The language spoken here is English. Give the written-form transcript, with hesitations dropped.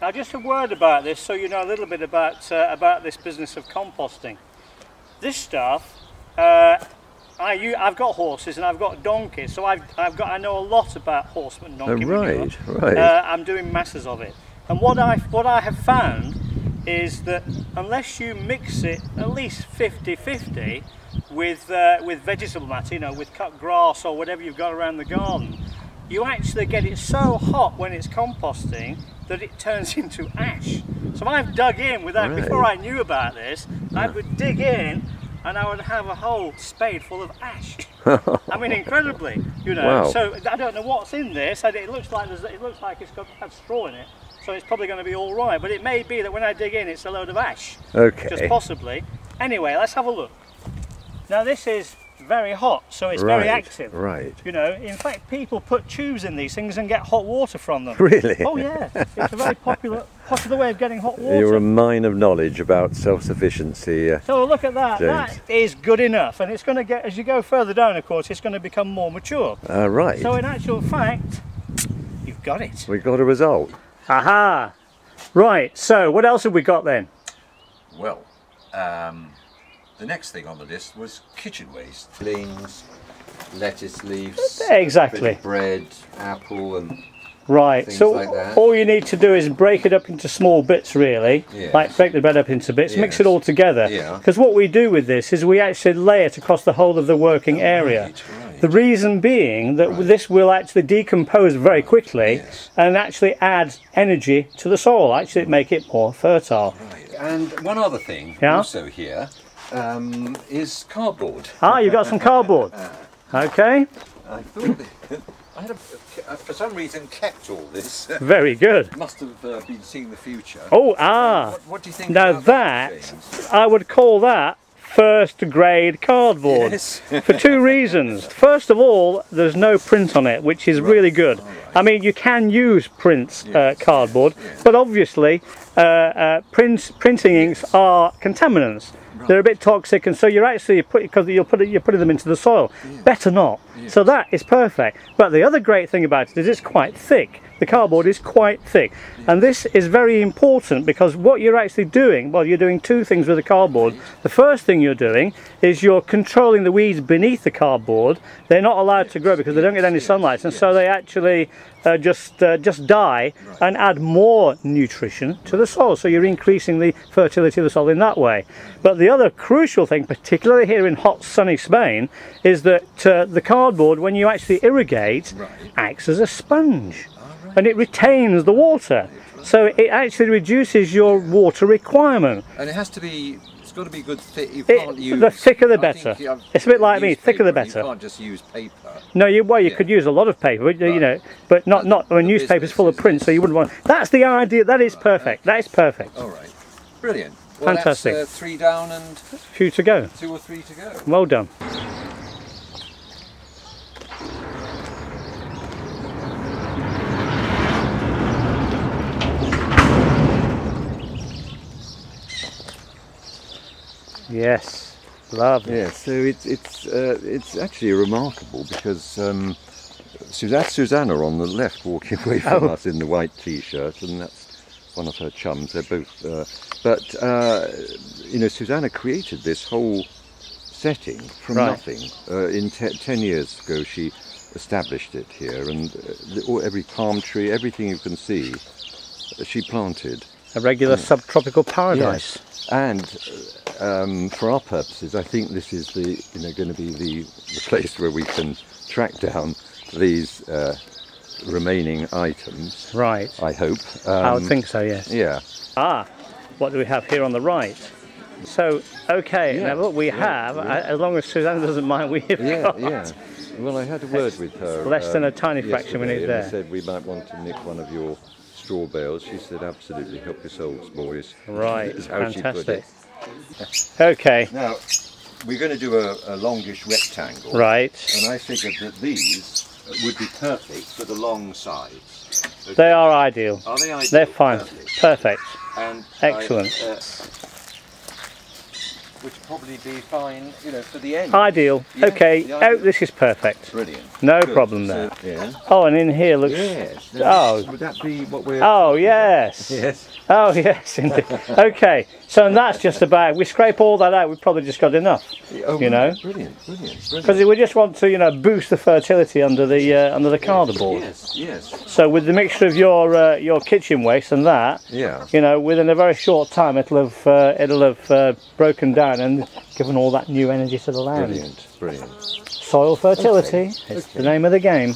Now just a word about this, so you know a little bit about this business of composting. This stuff, I've got horses and I've got donkeys, so I know a lot about horseman donkey manure. Right. I'm doing masses of it, and what I have found is that unless you mix it at least 50-50 with vegetable matter, you know, with cut grass or whatever you've got around the garden, you actually get it so hot when it's composting that it turns into ash. So I've dug in with that. Right. Before I knew about this, I would dig in and I would have a whole spade full of ash. I mean, incredibly, you know. Wow. So I don't know what's in this. It looks like it's had straw in it, so it's probably going to be all right. But it may be that when I dig in, it's a load of ash. Okay. Just possibly. Anyway, let's have a look. Now this is very hot, so it's very active. Right. You know, in fact, people put tubes in these things and get hot water from them. Really? Oh yeah, it's a very popular way of getting hot water. You're a mine of knowledge about self-sufficiency. So look at that. James. That is good enough, and it's going to get, as you go further down, of course, it's going to become more mature. Right. So in actual fact, you've got it. We got a result. Aha! Right. So what else have we got then? Well, the next thing on the list was kitchen waste. Beans, lettuce leaves, Exactly. bread, apple, and Right, things so like that. all you need to do is break it up into small bits, really. Yes. Like break the bread up into bits, mix it Yes. all together. Yeah. Because what we do with this is we actually lay it across the whole of the working area. Right. The reason being that this will actually decompose very quickly Yes. and actually add energy to the soil, actually make it more fertile. Right. And one other thing Yeah? also here is cardboard. Ah, you've got some cardboard. Okay, I thought I had for some reason kept all this. very good. Must have been seeing the future. Oh, What do you think? now about that, James? I would call that first grade cardboard. Yes. For two reasons. First of all, there's no print on it, which is really good. I mean, you can use print cardboard, but obviously printing inks are contaminants. They're a bit toxic, and so you're actually you're putting them into the soil. Better not. So that is perfect. But the other great thing about it is it's quite thick. The cardboard is quite thick, and this is very important because what you're actually doing, well, you're doing two things with the cardboard. The first thing you're doing is you're controlling the weeds beneath the cardboard. They're not allowed to grow because they don't get any sunlight, and so they actually just die and add more nutrition to the soil. So you're increasing the fertility of the soil in that way. But the other crucial thing, particularly here in hot sunny Spain, is that the cardboard, when you actually irrigate, acts as a sponge. And it retains the water, so it actually reduces your water requirement. And it has to be. It's got to be good thick. You can't use. The thicker the better. It's a bit like me. Thicker the better. You can't just use paper. No, you could use a lot of paper, but you know, but not. I mean, newspaper's full of print, so you wouldn't want. That's the idea. That is perfect. That is perfect. All right, brilliant. Well, Fantastic. That's, 3 down and Few to go. 2 or 3 to go. Well done. Yes, lovely. Yeah, so it's actually remarkable because Susanna on the left walking away from us in the white t-shirt, and that's one of her chums. They're both, you know, Susanna created this whole setting from nothing. In 10 years ago, she established it here, and every palm tree, everything you can see, she planted. A regular subtropical paradise. Yes. And for our purposes, I think this is going to be the place where we can track down these remaining items. Right. I hope. I would think so. Yes. Yeah. Ah, what do we have here on the right? So, okay, now look, we have, as long as Susanna doesn't mind, we've got. Yeah. Well, I had a word with her. Less than a tiny fraction we need there. I said we might want to nick one of your straw bales. She said, absolutely, help yourselves, boys. Right, Is how she put fantastic. it. Okay. Now, we're going to do a longish rectangle. Right. And I figured that these would be perfect for the long sides. Okay. They are ideal. Are they ideal? They're fine. Perfect. Perfect. And Excellent. which will probably be fine, you know, for the end. Ideal. Yeah, Okay. the Oh, ideal. this is perfect. Brilliant. No Good. problem there. So, yeah. Oh, and in here looks. Yes. Oh. Would that be what we're... Oh yes. Yes. Oh yes, indeed. Okay, so and that's just about. We scrape all that out. We've probably just got enough. Oh, You know. Brilliant. Because we just want to, you know, boost the fertility under the cardboard. Yes, yes. So with the mixture of your kitchen waste and that, Yeah. you know, within a very short time it'll have broken down and given all that new energy to the land. Brilliant. Soil fertility is the name of the game.